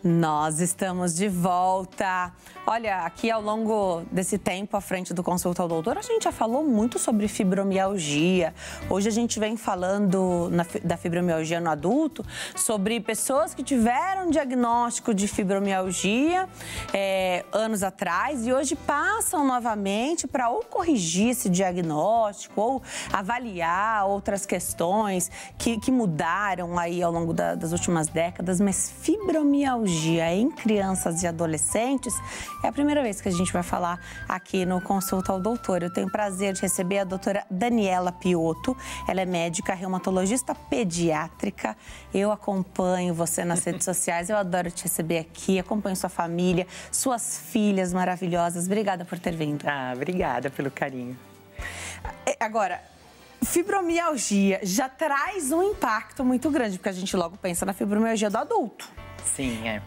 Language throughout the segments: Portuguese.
Nós estamos de volta. Olha, aqui ao longo desse tempo à frente do Consulta ao Doutor, a gente já falou muito sobre fibromialgia. Hoje a gente vem falando da fibromialgia no adulto, sobre pessoas que tiveram diagnóstico de fibromialgia anos atrás e hoje passam novamente para ou corrigir esse diagnóstico ou avaliar outras questões que mudaram aí ao longo das últimas décadas, mas fibromialgia em crianças e adolescentes é a primeira vez que a gente vai falar aqui no Consulta ao Doutor. Eu tenho o prazer de receber a doutora Daniela Piotto. Ela é médica reumatologista pediátrica. Eu acompanho você nas redes sociais, eu adoro te receber aqui, acompanho sua família, suas filhas maravilhosas. Obrigada por ter vindo. Obrigada pelo carinho. Agora, fibromialgia já traz um impacto muito grande, porque a gente logo pensa na fibromialgia do adulto. Sim, é.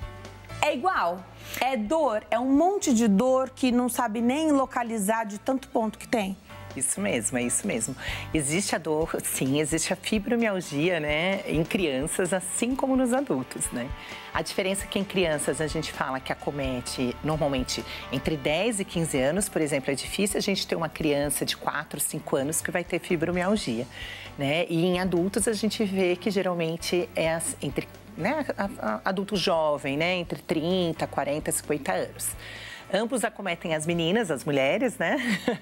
É igual? É dor? É um monte de dor que não sabe nem localizar de tanto ponto que tem? Isso mesmo, é isso mesmo. Existe a dor, sim, existe a fibromialgia, né, em crianças, assim como nos adultos, né? A diferença é que em crianças a gente fala que acomete normalmente entre 10 e 15 anos, por exemplo, é difícil a gente ter uma criança de 4, 5 anos que vai ter fibromialgia, né? E em adultos a gente vê que geralmente é entre adulto jovem, né, entre 30, 40, 50 anos. Ambos acometem as meninas, as mulheres, né?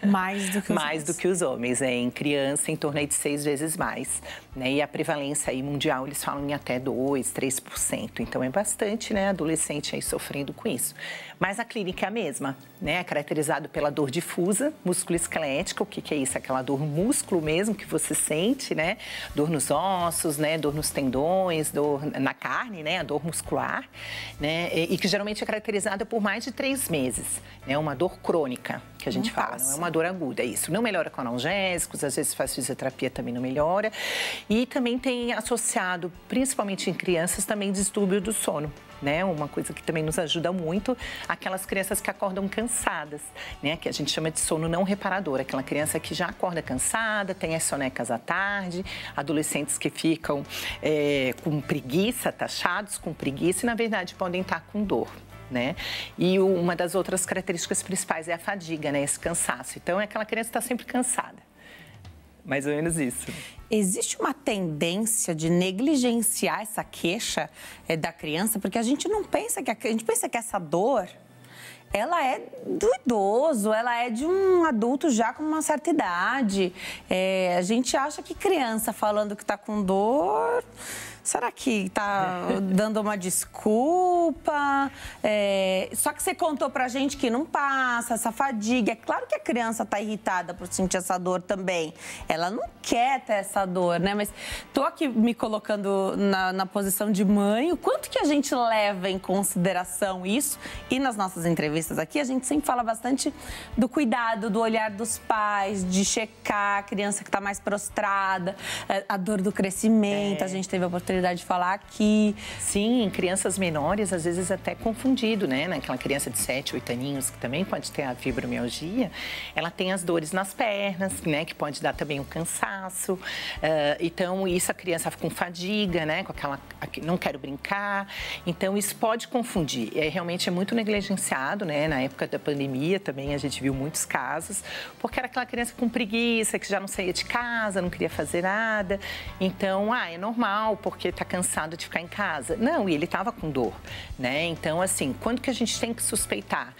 Mais do que os mais do que os homens, em criança, em torno aí de 6 vezes mais, né? E a prevalência aí mundial, eles falam em até 2, 3%. Então, é bastante, né, adolescente aí sofrendo com isso. Mas a clínica é a mesma, né? É caracterizado pela dor difusa, musculoesquelética. O que é isso? Aquela dor no músculo mesmo que você sente, né? Dor nos ossos, né? Dor nos tendões, dor na carne, né? A dor muscular, né? E que geralmente é caracterizada por mais de 3 meses. É uma dor crônica, que a gente fala, não é uma dor aguda, isso. Não melhora com analgésicos, às vezes faz fisioterapia, também não melhora. E também tem associado, principalmente em crianças, também distúrbio do sono, né? Uma coisa que também nos ajuda muito, aquelas crianças que acordam cansadas, né? Que a gente chama de sono não reparador, aquela criança que já acorda cansada, tem as sonecas à tarde, adolescentes que ficam com preguiça, taxados com preguiça e, na verdade, podem estar com dor, né? E uma das outras características principais é a fadiga, né? Esse cansaço. Então, é aquela criança que está sempre cansada. Mais ou menos isso. Existe uma tendência de negligenciar essa queixa da criança, porque a gente não pensa que a gente pensa que essa dor, ela é do idoso, ela é de um adulto já com uma certa idade. A gente acha que criança falando que está com dor, será que está dando uma desculpa? Só que você contou pra gente que não passa, essa fadiga. É claro que a criança está irritada por sentir essa dor também. Ela não quer ter essa dor, né? Mas tô aqui me colocando na posição de mãe. O quanto que a gente leva em consideração isso? E nas nossas entrevistas aqui, a gente sempre fala bastante do cuidado, do olhar dos pais, de checar a criança que está mais prostrada, a dor do crescimento. A gente teve a oportunidade de falar aqui. Sim, em crianças menores, às vezes até confundido, né? Naquela criança de 7, 8 aninhos, que também pode ter a fibromialgia, ela tem as dores nas pernas, né? Que pode dar também um cansaço. Então, isso a criança fica com fadiga, né? Com aquela, não quero brincar. Então, isso pode confundir. Realmente é muito negligenciado, né? Na época da pandemia também a gente viu muitos casos, porque era aquela criança com preguiça, que já não saía de casa, não queria fazer nada. Então, é normal, porque tá cansado de ficar em casa. Não, e ele tava com dor, né? Então, assim, quando que a gente tem que suspeitar?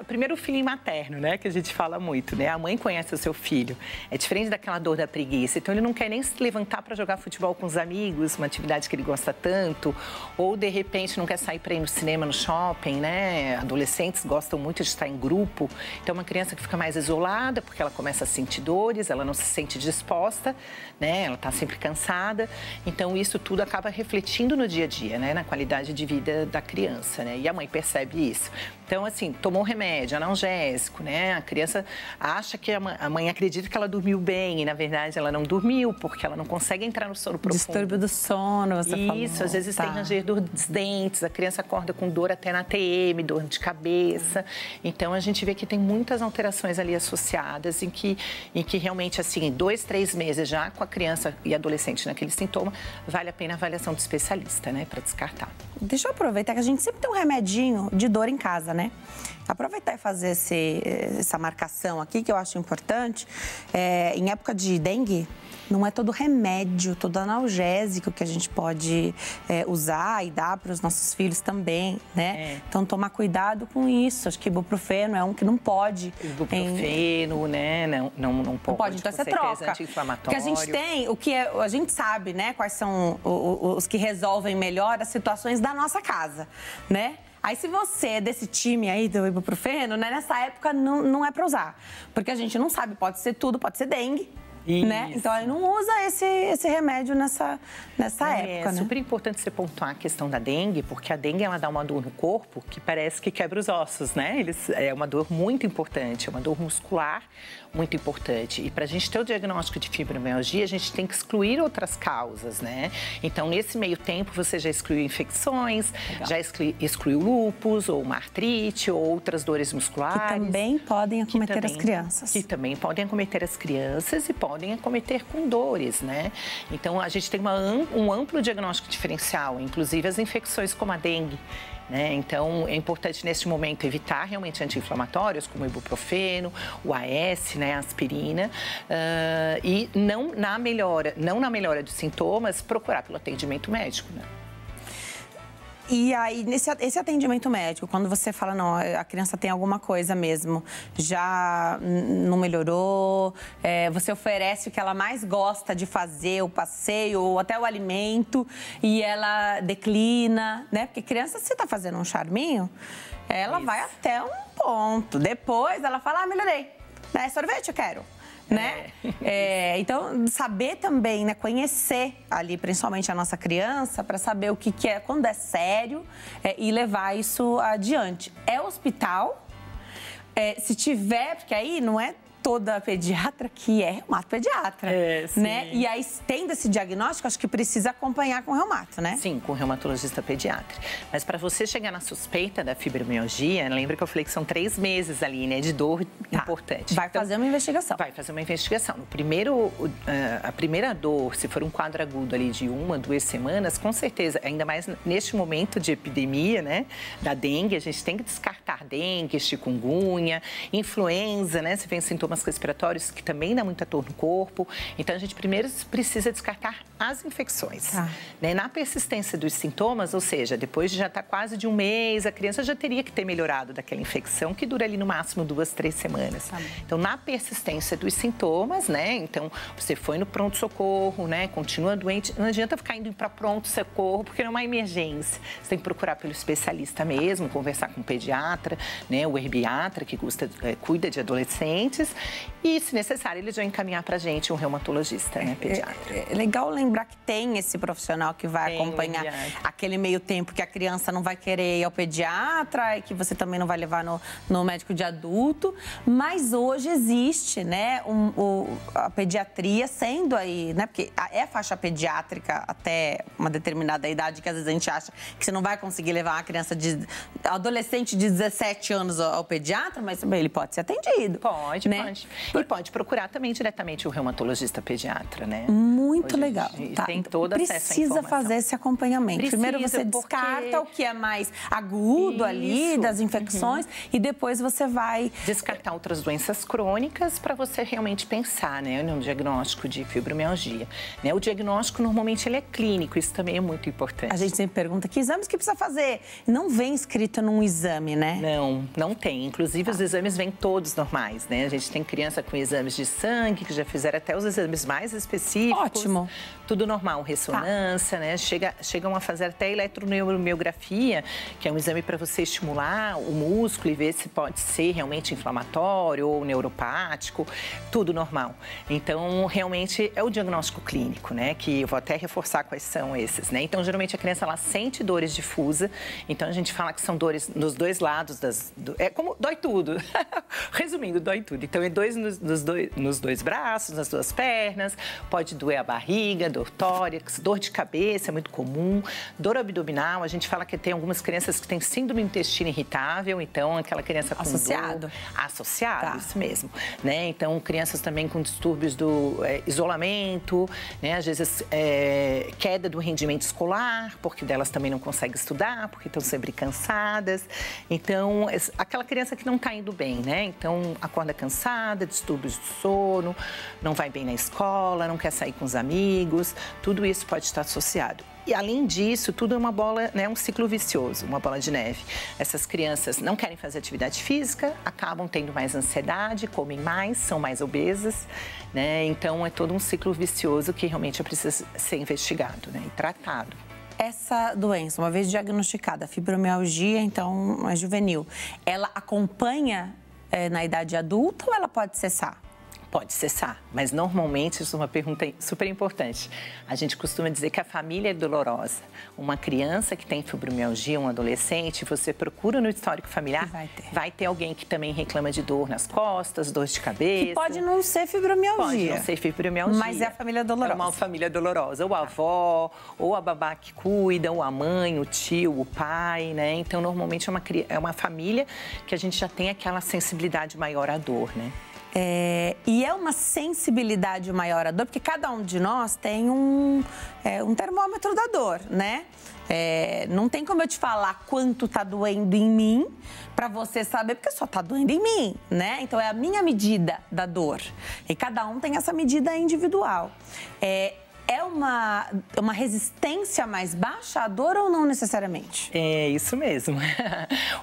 Primeiro o feeling materno, né? Que a gente fala muito, né? A mãe conhece o seu filho. É diferente daquela dor da preguiça. Então, ele não quer nem se levantar para jogar futebol com os amigos, uma atividade que ele gosta tanto, ou, de repente, não quer sair para ir no cinema, no shopping, né? Adolescentes gostam muito de estar em grupo. Então, uma criança que fica mais isolada, porque ela começa a sentir dores, ela não se sente disposta, né? Ela está sempre cansada. Então, isso tudo acaba refletindo no dia a dia, né? Na qualidade de vida da criança, né? E a mãe percebe isso. Então, assim, tomou remédio, analgésico, né? A criança acha que a mãe acredita que ela dormiu bem e, na verdade, ela não dormiu, porque ela não consegue entrar no sono profundo. Distúrbio do sono, você falou. Isso, às vezes tem ranger dos dentes, a criança acorda com dor até na TM, dor de cabeça. Então, a gente vê que tem muitas alterações ali associadas em que realmente, assim, 2, 3 meses já com a criança e adolescente naquele sintoma, vale a pena pena a avaliação do especialista, né, para descartar. Deixa eu aproveitar que a gente sempre tem um remedinho de dor em casa, né? Aproveitar e fazer essa marcação aqui, que eu acho importante. Em época de dengue, não é todo remédio, todo analgésico que a gente pode usar e dar para os nossos filhos também, né? Então, tomar cuidado com isso. Acho que ibuprofeno é um que não pode. Ibuprofeno, né? Não pode. Então, você troca. Porque a gente tem, a gente sabe, né? Quais são os que resolvem melhor as situações da nossa casa, né? Aí, se você é desse time aí do ibuprofeno, né, nessa época não é para usar. Porque a gente não sabe, pode ser tudo, pode ser dengue. Né? Então, aí não usa esse remédio nessa época, né? É super importante você pontuar a questão da dengue, porque a dengue, ela dá uma dor no corpo que parece que quebra os ossos, né? É uma dor muito importante, é uma dor muscular muito importante. E para a gente ter o diagnóstico de fibromialgia, a gente tem que excluir outras causas, né? Então, nesse meio tempo, você já excluiu infecções, já excluiu lúpus, ou uma artrite, ou outras dores musculares. Que também podem acometer as crianças. Que também podem acometer as crianças e podem acometer com dores, né? Então, a gente tem um amplo diagnóstico diferencial, inclusive as infecções como a dengue. Né? Então, é importante neste momento evitar realmente anti-inflamatórios, como o ibuprofeno, o AS, né, a aspirina, e não na melhora dos sintomas, procurar pelo atendimento médico, né? E aí, esse atendimento médico, quando você fala, não, a criança tem alguma coisa mesmo, já não melhorou, você oferece o que ela mais gosta de fazer, o passeio ou até o alimento, e ela declina, né? Porque criança, se tá fazendo um charminho, ela vai até um ponto. Depois ela fala, melhorei, né? Sorvete eu quero. Né? Então, saber também, né, conhecer ali, principalmente a nossa criança, para saber o que é, quando é sério, e levar isso adiante. É hospital, se tiver, porque aí não é toda pediatra que é reumatopediatra, né? E aí, tendo esse diagnóstico, acho que precisa acompanhar com o reumato, né? Sim, com o reumatologista pediatra. Mas para você chegar na suspeita da fibromialgia, lembra que eu falei que são 3 meses ali, né, de dor importante. Vai fazer uma investigação. Vai fazer uma investigação. A primeira dor, se for um quadro agudo ali de 1 a 2 semanas, com certeza, ainda mais neste momento de epidemia, né, da dengue, a gente tem que descartar dengue, chikungunya, influenza, né, se vem sintomas respiratórios, que também dá muita dor no corpo. Então, a gente primeiro precisa descartar as infecções. Né? Na persistência dos sintomas, ou seja, depois de já estar quase de 1 mês, a criança já teria que ter melhorado daquela infecção, que dura ali no máximo 2, 3 semanas. Então, na persistência dos sintomas, né? Então, você foi no pronto-socorro, né? Continua doente, não adianta ficar indo para pronto-socorro, porque não é uma emergência. Você tem que procurar pelo especialista mesmo, conversar com o pediatra, né? O herbiatra, que cuida de adolescentes. E, se necessário, eles vão encaminhar para a gente um reumatologista, né, pediatra. É legal lembrar que tem esse profissional que vai acompanhar aquele meio tempo que a criança não vai querer ir ao pediatra e que você também não vai levar no médico de adulto. Mas hoje existe, né, a pediatria sendo aí, né, porque é faixa pediátrica até uma determinada idade que às vezes a gente acha que você não vai conseguir levar uma criança adolescente de 17 anos ao pediatra, mas ele pode ser atendido. Pode, né? E pode procurar também diretamente o reumatologista pediatra, né? Muito legal. Tem todo acesso à informação. Precisa fazer esse acompanhamento. Primeiro você descarta o que é mais agudo ali, das infecções, e depois você vai... descartar outras doenças crônicas para você realmente pensar, né, no diagnóstico de fibromialgia. Né? O diagnóstico, normalmente, ele é clínico, isso também é muito importante. A gente sempre pergunta que exames que precisa fazer. Não vem escrito num exame, né? Não tem. Inclusive, os exames vêm todos normais, né? A gente tem criança com exames de sangue, que já fizeram até os exames mais específicos. Ótimo. Tudo normal, ressonância, né? Chegam a fazer até eletromiografia, que é um exame para você estimular o músculo e ver se pode ser realmente inflamatório ou neuropático, tudo normal. Então, realmente, é o diagnóstico clínico, né? Que eu vou até reforçar quais são esses, né? Então, geralmente, a criança, ela sente dores difusas. Então, a gente fala que são dores nos 2 lados é como dói tudo. Resumindo, dói tudo. Então, é nos 2 braços, nas 2 pernas, pode doer a barriga, dor tórax, dor de cabeça é muito comum, dor abdominal, a gente fala que tem algumas crianças que têm síndrome do intestino irritável, então aquela criança com associado. Dor, associado, Tá. Isso mesmo, né? Então crianças também com distúrbios do isolamento, né? Às vezes queda do rendimento escolar, porque delas também não conseguem estudar, porque estão sempre cansadas. Então, aquela criança que não está indo bem, né? Então, acorda cansada, distúrbios do sono, não vai bem na escola, não quer sair com os amigos, tudo isso pode estar associado. E, além disso, tudo é uma bola, né, um ciclo vicioso, uma bola de neve. Essas crianças não querem fazer atividade física, acabam tendo mais ansiedade, comem mais, são mais obesas, né? Então, é todo um ciclo vicioso que realmente precisa ser investigado, né, e tratado. Essa doença, uma vez diagnosticada, a fibromialgia, então, é juvenil, ela acompanha na idade adulta ou ela pode cessar? Pode cessar, mas normalmente, isso é uma pergunta super importante. A gente costuma dizer que a família é dolorosa. Uma criança que tem fibromialgia, um adolescente, você procura no histórico familiar, vai ter alguém que também reclama de dor nas costas, dor de cabeça. Que pode não ser fibromialgia. Pode não ser fibromialgia. Mas é a família dolorosa. É uma família dolorosa. Ou a avó, ou a babá que cuida, ou a mãe, o tio, o pai, né? Então, normalmente é uma família que a gente já tem aquela sensibilidade maior à dor, né? E é uma sensibilidade maior à dor, porque cada um de nós tem um termômetro da dor, né? Não tem como eu te falar quanto tá doendo em mim para você saber, porque só tá doendo em mim, né? Então, é a minha medida da dor. E cada um tem essa medida individual. É uma resistência mais baixa à dor ou não necessariamente? É isso mesmo.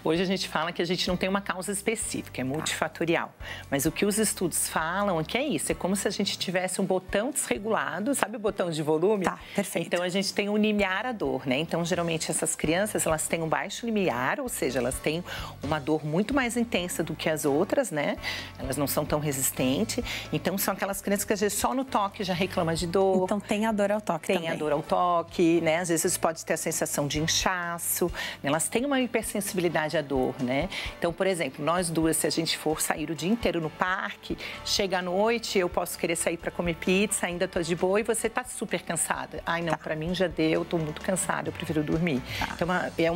Hoje a gente fala que a gente não tem uma causa específica, é multifatorial. Mas o que os estudos falam é que é isso, é como se a gente tivesse um botão desregulado, sabe o botão de volume? Tá, perfeito. Então a gente tem um limiar à dor, né? Então geralmente essas crianças, elas têm um baixo limiar, ou seja, elas têm uma dor muito mais intensa do que as outras, né? Elas não são tão resistentes. Então são aquelas crianças que às vezes só no toque já reclama de dor. Então tem a dor ao toque também. Tem a dor ao toque, né? Às vezes pode ter a sensação de inchaço, né? Elas têm uma hipersensibilidade à dor, né? Então, por exemplo, nós duas, se a gente for sair o dia inteiro no parque, chega à noite, eu posso querer sair para comer pizza, ainda tô de boa e você tá super cansada. Ai, não, para mim já deu, tô muito cansada, eu prefiro dormir. Então, é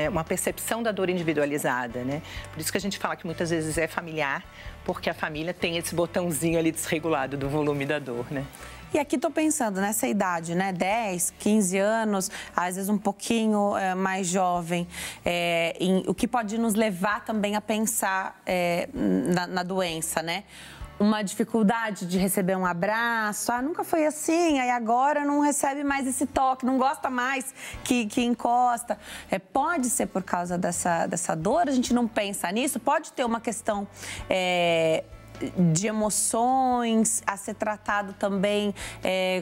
uma percepção da dor individualizada, né? Por isso que a gente fala que muitas vezes é familiar, porque a família tem esse botãozinho ali desregulado do volume da dor, né? E aqui estou pensando nessa idade, né? 10, 15 anos, às vezes um pouquinho mais jovem, o que pode nos levar também a pensar na doença, né? Uma dificuldade de receber um abraço, nunca foi assim, aí agora não recebe mais esse toque, não gosta mais que encosta. Pode ser por causa dessa dor, a gente não pensa nisso, pode ter uma questão de emoções a ser tratado também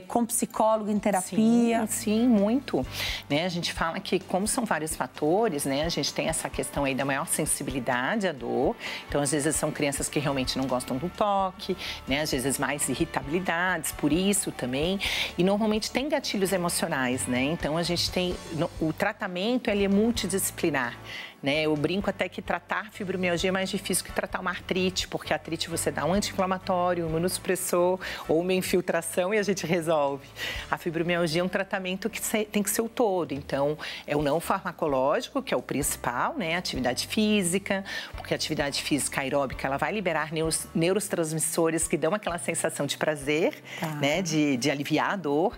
com psicólogo em terapia? Sim, muito. Né? A gente fala que, como são vários fatores, né? A gente tem essa questão aí da maior sensibilidade à dor. Então, às vezes, são crianças que realmente não gostam do toque, né? Às vezes, mais irritabilidades, por isso também. E, normalmente, tem gatilhos emocionais, né? Então, a gente tem... O tratamento, ele é multidisciplinar. Né? Eu brinco até que tratar fibromialgia é mais difícil que tratar uma artrite, porque a artrite você dá um anti-inflamatório, um imunossupressor ou uma infiltração e a gente resolve. A fibromialgia é um tratamento que tem que ser o todo, então é o não farmacológico, que é o principal, né? Atividade física, porque a atividade física aeróbica ela vai liberar neurotransmissores que dão aquela sensação de prazer, né? De aliviar a dor.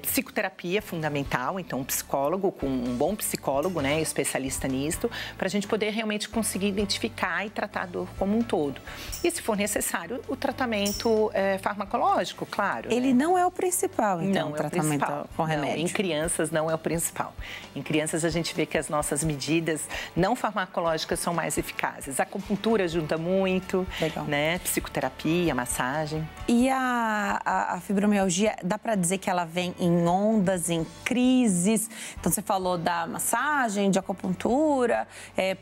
Psicoterapia é fundamental, então um psicólogo, com um bom psicólogo, né? Especialista nisto, para a gente poder realmente conseguir identificar e tratar a dor como um todo. E, se for necessário, o tratamento farmacológico, claro. Ele não é o principal, então, não o tratamento com remédio? Não, em crianças não é o principal. Em crianças a gente vê que as nossas medidas não farmacológicas são mais eficazes. A acupuntura ajuda muito, né? Psicoterapia, massagem. E a fibromialgia, dá para dizer que ela vem em ondas, em crises? Então, você falou da massagem, de acupuntura, musculatura.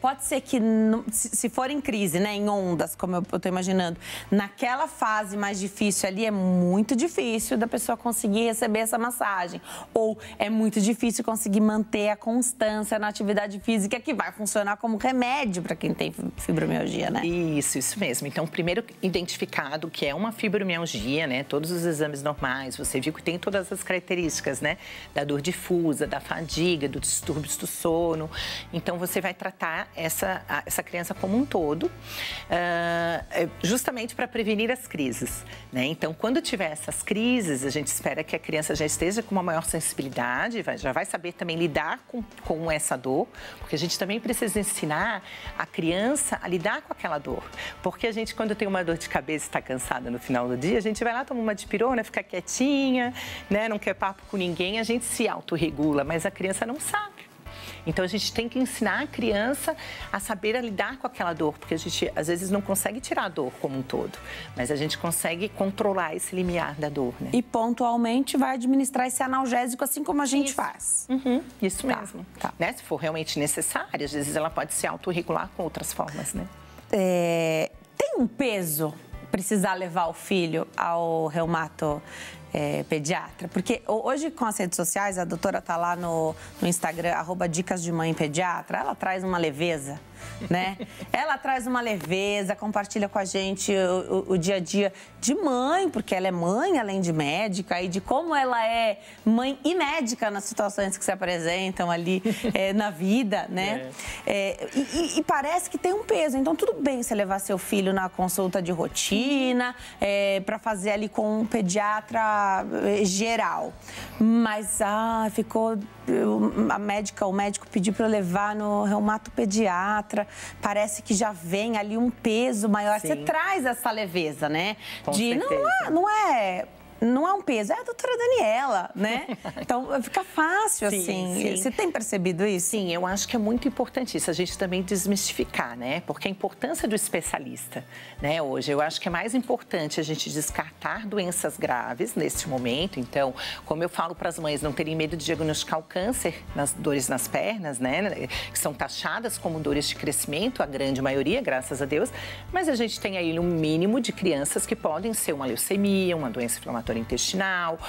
Pode ser que, se for em crise, né, em ondas, como eu estou imaginando, naquela fase mais difícil ali, é muito difícil da pessoa conseguir receber essa massagem. Ou é muito difícil conseguir manter a constância na atividade física, que vai funcionar como remédio para quem tem fibromialgia, né? Isso mesmo. Então, primeiro identificado que é uma fibromialgia, né? Todos os exames normais, você viu que tem todas as características, né? Da dor difusa, da fadiga, dos distúrbios do sono. Então, você vai tratar essa criança como um todo, justamente para prevenir as crises, né? Então, quando tiver essas crises, a gente espera que a criança já esteja com uma maior sensibilidade, já vai saber também lidar com essa dor, porque a gente também precisa ensinar a criança a lidar com aquela dor. Porque a gente, quando tem uma dor de cabeça e está cansada no final do dia, a gente vai lá, toma uma dipirona, fica quietinha, né? Não quer papo com ninguém, a gente se autorregula, mas a criança não sabe. Então, a gente tem que ensinar a criança a saber lidar com aquela dor, porque a gente, às vezes, não consegue tirar a dor como um todo, mas a gente consegue controlar esse limiar da dor, né? E, pontualmente, vai administrar esse analgésico assim como a gente faz. Isso mesmo. Tá. Né? Se for realmente necessário, às vezes ela pode se autorregular com outras formas, né? Tem um peso precisar levar o filho ao reumato pediatra? Porque hoje, com as redes sociais, a doutora tá lá no Instagram, @dicasdemãepediatra, ela traz uma leveza, né? Ela traz uma leveza, compartilha com a gente o dia a dia de mãe, porque ela é mãe, além de médica, e de como ela é mãe e médica nas situações que se apresentam ali na vida, né? E parece que tem um peso. Então, tudo bem você levar seu filho na consulta de rotina, para fazer ali com um pediatra geral. Mas, o médico pediu para eu levar no reumato pediatra. Parece que já vem ali um peso maior. Sim. Você traz essa leveza, né? Com certeza. Não é um peso, é a doutora Daniela, né? Então, fica fácil, sim, assim. Sim. Você tem percebido isso? Sim, eu acho que é muito importante isso, a gente também desmistificar, né? Porque a importância do especialista, né, hoje, eu acho que é mais importante a gente descartar doenças graves neste momento. Então, como eu falo para as mães, não terem medo de diagnosticar o câncer, nas dores nas pernas, né? Que são taxadas como dores de crescimento, a grande maioria, graças a Deus. Mas a gente tem aí um mínimo de crianças que podem ser uma leucemia, uma doença inflamatória intestinal,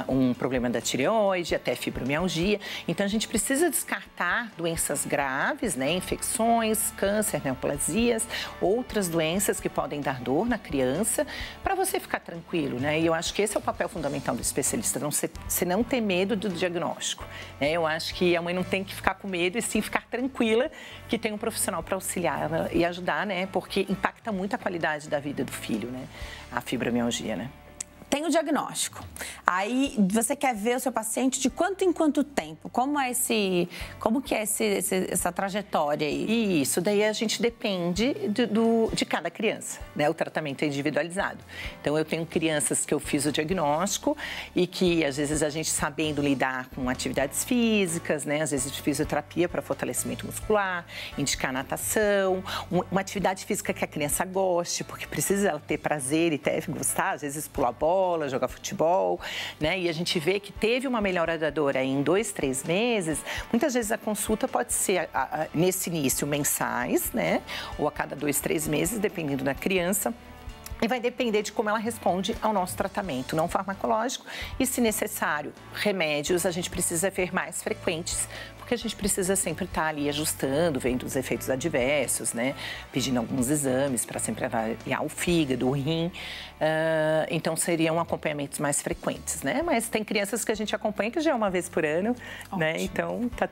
um problema da tireoide, até fibromialgia. Então, a gente precisa descartar doenças graves, né? Infecções, câncer, neoplasias, outras doenças que podem dar dor na criança, para você ficar tranquilo, né? E eu acho que esse é o papel fundamental do especialista, você não ter medo do diagnóstico, né? Eu acho que a mãe não tem que ficar com medo e sim ficar tranquila que tem um profissional para auxiliar e ajudar, né? Porque impacta muito a qualidade da vida do filho, né? A fibromialgia, né? Tem o diagnóstico. Aí você quer ver o seu paciente de quanto em quanto tempo? Como que é essa trajetória aí? Isso, daí a gente depende de cada criança, né? O tratamento é individualizado. Então, eu tenho crianças que eu fiz o diagnóstico e que, às vezes, a gente sabendo lidar com atividades físicas, né? Às vezes, fisioterapia para fortalecimento muscular, indicar natação, uma atividade física que a criança goste, porque precisa ela ter prazer e gostar, às vezes pular bola, jogar futebol, né? E a gente vê que teve uma melhora da dor aí em 2, 3 meses. Muitas vezes a consulta pode ser, nesse início, mensais, né? Ou a cada 2, 3 meses, dependendo da criança. E vai depender de como ela responde ao nosso tratamento não farmacológico. E, se necessário, remédios a gente precisa ver mais frequentes, porque a gente precisa sempre estar ali ajustando, vendo os efeitos adversos, né? Pedindo alguns exames para sempre avaliar o fígado, o rim. Então, seriam acompanhamentos mais frequentes, né? Mas tem crianças que a gente acompanha que já é uma vez por ano, né? Então, tá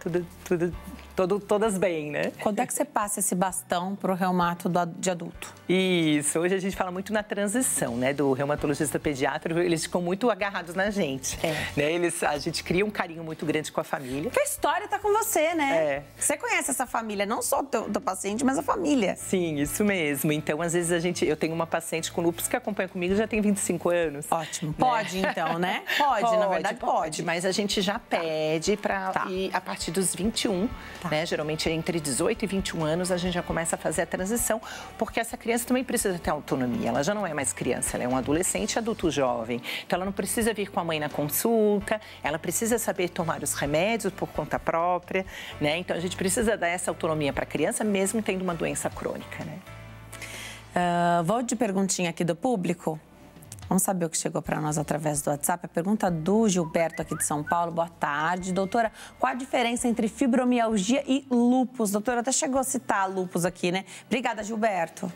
todas bem, né? Quando é que você passa esse bastão para o reumato de adulto? Isso, hoje a gente fala muito na transição, né, do reumatologista pediatra, eles ficam muito agarrados na gente, né? A gente cria um carinho muito grande com a família. Porque a história tá com você, né? Você conhece essa família, não só o teu paciente, mas a família. Sim, isso mesmo. Então, às vezes, eu tenho uma paciente com lúpus que acompanha comigo já tem 25 anos. Ótimo. Né? Pode, então, né? Pode, na verdade, pode. Mas a gente já pede para ir a partir dos 21, né? Geralmente entre 18 e 21 anos a gente já começa a fazer a transição, porque essa criança também precisa ter autonomia. Ela já não é mais criança, ela é um adolescente, adulto jovem. Então ela não precisa vir com a mãe na consulta, ela precisa saber tomar os remédios por conta própria, né? Então a gente precisa dar essa autonomia para a criança, mesmo tendo uma doença crônica, né? Vou de perguntinha aqui do público. Vamos saber o que chegou para nós através do WhatsApp. A pergunta do Gilberto, aqui de São Paulo. Boa tarde. Doutora, qual a diferença entre fibromialgia e lúpus? Doutora, até chegou a citar lúpus aqui, né? Obrigada, Gilberto.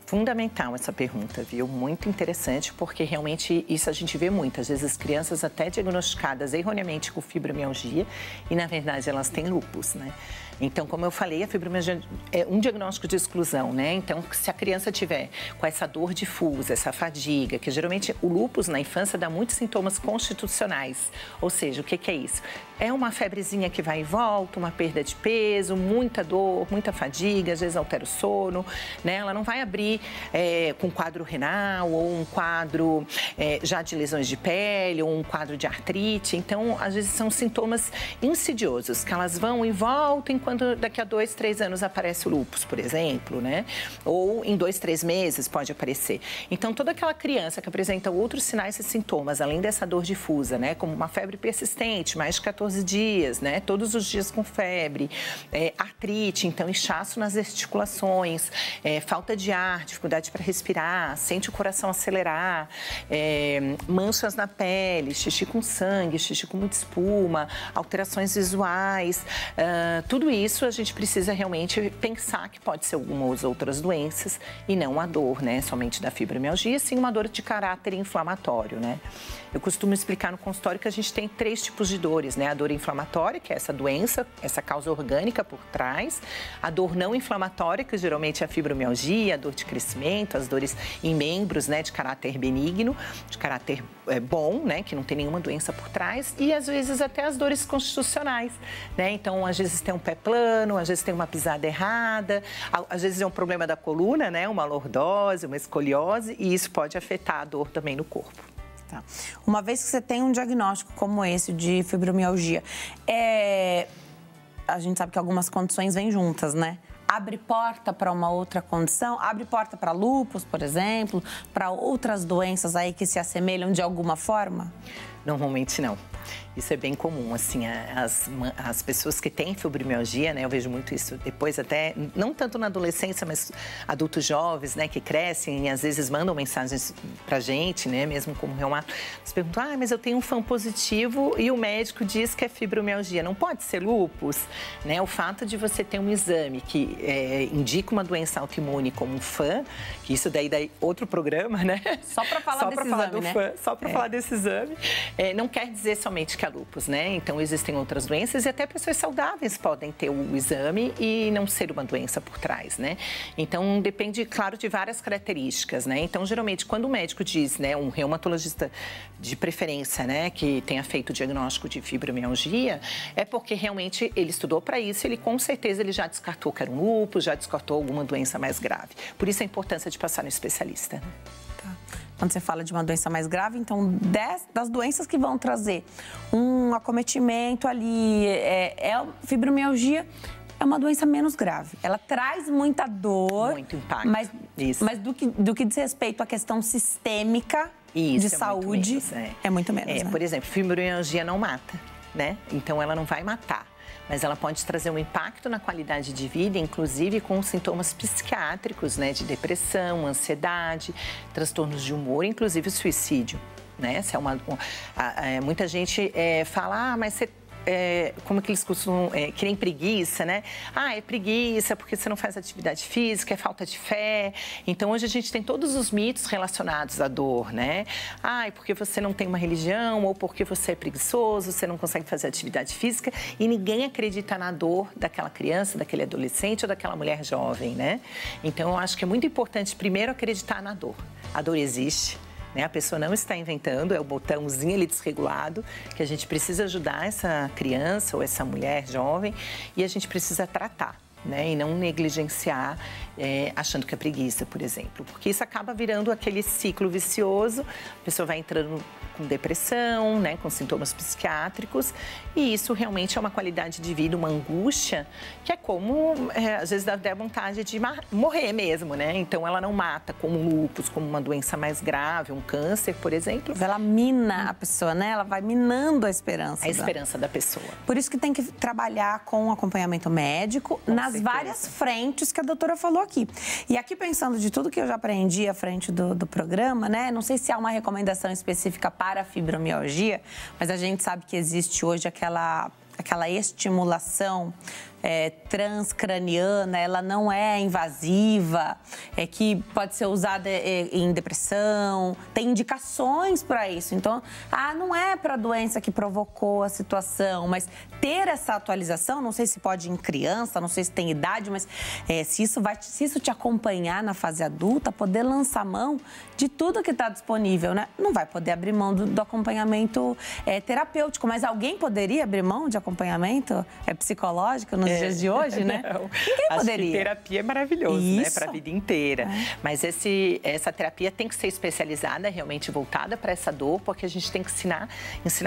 Fundamental essa pergunta, viu? Muito interessante, porque realmente isso a gente vê muitas vezes crianças até diagnosticadas erroneamente com fibromialgia e, na verdade, elas têm lúpus, né? Então, como eu falei, a fibromialgia é um diagnóstico de exclusão, né? Então, se a criança tiver com essa dor difusa, essa fadiga, que geralmente o lúpus na infância dá muitos sintomas constitucionais. Ou seja, o que é isso? É uma febrezinha que vai e volta, uma perda de peso, muita dor, muita fadiga, às vezes altera o sono, né? Ela não vai abrir com quadro renal ou um quadro já de lesões de pele ou um quadro de artrite. Então, às vezes são sintomas insidiosos, que elas vão e voltam quando daqui a 2, 3 anos aparece o lúpus, por exemplo, né? Ou em 2, 3 meses pode aparecer. Então, toda aquela criança que apresenta outros sinais e sintomas, além dessa dor difusa, né? Como uma febre persistente, mais de 14 dias, né? Todos os dias com febre, artrite, então inchaço nas articulações, falta de ar, dificuldade para respirar, sente o coração acelerar, manchas na pele, xixi com sangue, xixi com muita espuma, alterações visuais, tudo isso a gente precisa realmente pensar que pode ser algumas outras doenças e não a dor, né, somente da fibromialgia, sim uma dor de caráter inflamatório, né? Eu costumo explicar no consultório que a gente tem 3 tipos de dores, né? A dor inflamatória, que é essa doença, essa causa orgânica por trás. A dor não inflamatória, que geralmente é a fibromialgia, a dor de crescimento, as dores em membros, né? De caráter benigno, de caráter bom, né? Que não tem nenhuma doença por trás. E, às vezes, até as dores constitucionais, né? Então, às vezes tem um pé plano, às vezes tem uma pisada errada, às vezes é um problema da coluna, né? Uma lordose, uma escoliose, e isso pode afetar a dor também no corpo. Tá. Uma vez que você tem um diagnóstico como esse de fibromialgia, a gente sabe que algumas condições vêm juntas, né? Abre porta para uma outra condição? Abre porta para lúpus, por exemplo, para outras doenças aí que se assemelham de alguma forma? Normalmente não. Isso é bem comum, assim, as pessoas que têm fibromialgia, né, eu vejo muito isso depois até, não tanto na adolescência, mas adultos jovens, né, que crescem e às vezes mandam mensagens pra gente, né, mesmo como reumato, eles perguntam, mas eu tenho um FAM positivo e o médico diz que é fibromialgia, não pode ser lúpus, né, o fato de você ter um exame que indica uma doença autoimune como um FAM, que isso daí dá outro programa, né? Só para falar desse exame, né? FAM, só para falar desse exame, não quer dizer somente que é lúpus, né? Então, existem outras doenças e até pessoas saudáveis podem ter o exame e não ser uma doença por trás, né? Então, depende, claro, de várias características, né? Então, geralmente, quando o médico diz, né, um reumatologista de preferência, né, que tenha feito o diagnóstico de fibromialgia, é porque realmente ele estudou para isso, ele com certeza ele já descartou que era um lúpus, já descartou alguma doença mais grave. Por isso a importância de passar no especialista, né? Quando você fala de uma doença mais grave, então, das doenças que vão trazer um acometimento ali, fibromialgia é uma doença menos grave. Ela traz muita dor. Muito impacto. Mas do que diz respeito à questão sistêmica de saúde, é muito menos, né? Por exemplo, fibromialgia não mata, né? Então, ela não vai matar. Mas ela pode trazer um impacto na qualidade de vida, inclusive com sintomas psiquiátricos, né, de depressão, ansiedade, transtornos de humor, inclusive suicídio, né? Essa muita gente fala, mas você como que eles costumam, que nem preguiça, né? É preguiça porque você não faz atividade física, é falta de fé. Então, hoje a gente tem todos os mitos relacionados à dor, né? Porque você não tem uma religião, ou porque você é preguiçoso, você não consegue fazer atividade física, e ninguém acredita na dor daquela criança, daquele adolescente ou daquela mulher jovem, né? Então, eu acho que é muito importante, primeiro, acreditar na dor. A dor existe. A pessoa não está inventando, é o botãozinho ali desregulado, que a gente precisa ajudar essa criança ou essa mulher jovem e a gente precisa tratar, né? E não negligenciar achando que é preguiça, por exemplo. Porque isso acaba virando aquele ciclo vicioso, a pessoa vai entrando com depressão, né, com sintomas psiquiátricos, e isso realmente é uma qualidade de vida, uma angústia, que é como, às vezes dá até vontade de morrer mesmo, né? Então ela não mata como lúpus, como uma doença mais grave, um câncer, por exemplo. Ela mina a pessoa, né? Ela vai minando a esperança. A esperança da pessoa. Por isso que tem que trabalhar com acompanhamento médico nas várias frentes que a doutora falou aqui. E aqui pensando de tudo que eu já aprendi à frente do programa, né? Não sei se há uma recomendação específica para a fibromialgia, mas a gente sabe que existe hoje aquela estimulação transcraniana, ela não é invasiva, que pode ser usada em depressão, tem indicações para isso. Então, não é para a doença que provocou a situação, mas ter essa atualização, não sei se pode em criança, não sei se tem idade, mas se isso te acompanhar na fase adulta, poder lançar mão de tudo que está disponível, né? Não vai poder abrir mão do acompanhamento terapêutico, mas alguém poderia abrir mão de acompanhamento psicológico nos dias de hoje, né? Não. Ninguém poderia. Acho que terapia é maravilhoso, isso, né? Para a vida inteira. Mas essa terapia tem que ser especializada, realmente voltada para essa dor, porque a gente tem que ensinar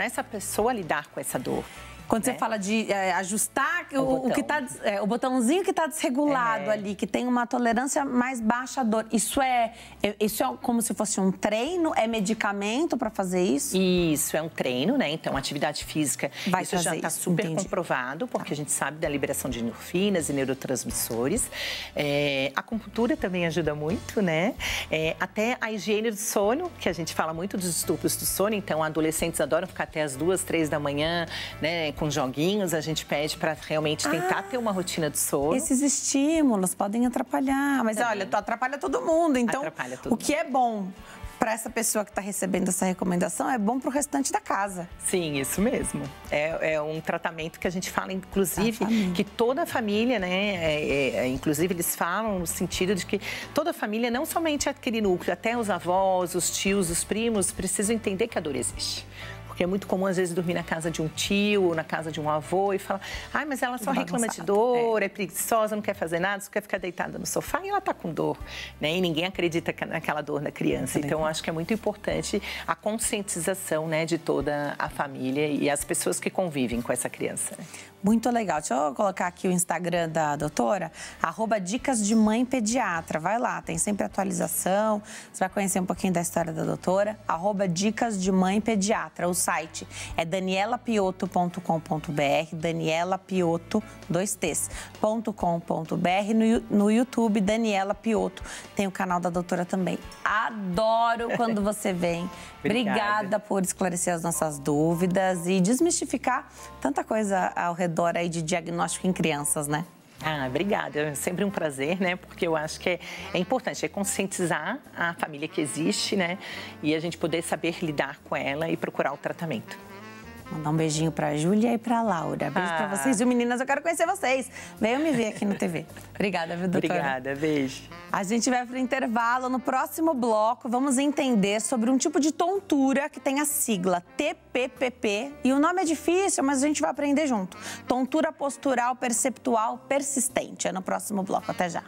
essa pessoa a lidar com essa dor. Quando você fala de ajustar o botãozinho que está desregulado ali, que tem uma tolerância mais baixa à dor, isso é como se fosse um treino? É medicamento para fazer isso? Isso, é um treino, né? Então, atividade física, isso já está super comprovado, porque a gente sabe da liberação de endorfinas e neurotransmissores. A acupuntura também ajuda muito, né? Até a higiene do sono, que a gente fala muito dos distúrbios do sono, então adolescentes adoram ficar até as 2, 3 da manhã, né? Com joguinhos, a gente pede para realmente tentar ter uma rotina de sono. Esses estímulos podem atrapalhar, mas olha, atrapalha todo mundo. Então, o que é bom para essa pessoa que está recebendo essa recomendação é bom para o restante da casa. Sim, isso mesmo. É um tratamento que a gente fala, inclusive, que toda a família, né? Inclusive, eles falam no sentido de que toda a família, não somente aquele núcleo, até os avós, os tios, os primos, precisam entender que a dor existe. Porque é muito comum, às vezes, dormir na casa de um tio ou na casa de um avô e falar: mas ela só reclama de dor, é preguiçosa, não quer fazer nada, só quer ficar deitada no sofá e ela está com dor, né? E ninguém acredita naquela dor na criança. Então, eu acho que é muito importante a conscientização, né, de toda a família e as pessoas que convivem com essa criança. Muito legal. Deixa eu colocar aqui o Instagram da doutora, @Dicas de Mãe Pediatra. Vai lá, tem sempre atualização. Você vai conhecer um pouquinho da história da doutora. @Dicas de Mãe Pediatra. O site é danielapioto.com.br, danielapioto, 2 T's.com.br. No YouTube, Daniela Pioto. Tem o canal da doutora também. Adoro quando você vem. Obrigada por esclarecer as nossas dúvidas e desmistificar tanta coisa ao redor aí de diagnóstico em crianças, né? Obrigada. É sempre um prazer, né? Porque eu acho que é importante, conscientizar a família que existe, né? E a gente poder saber lidar com ela e procurar o tratamento. Mandar um beijinho pra Júlia e pra Laura. Beijo pra vocês. E meninas, eu quero conhecer vocês. Venham me ver aqui no TV. Obrigada, viu, doutora? Obrigada, beijo. A gente vai pro intervalo. No próximo bloco, vamos entender sobre um tipo de tontura que tem a sigla TPPP. E o nome é difícil, mas a gente vai aprender junto. Tontura postural perceptual persistente. É no próximo bloco. Até já.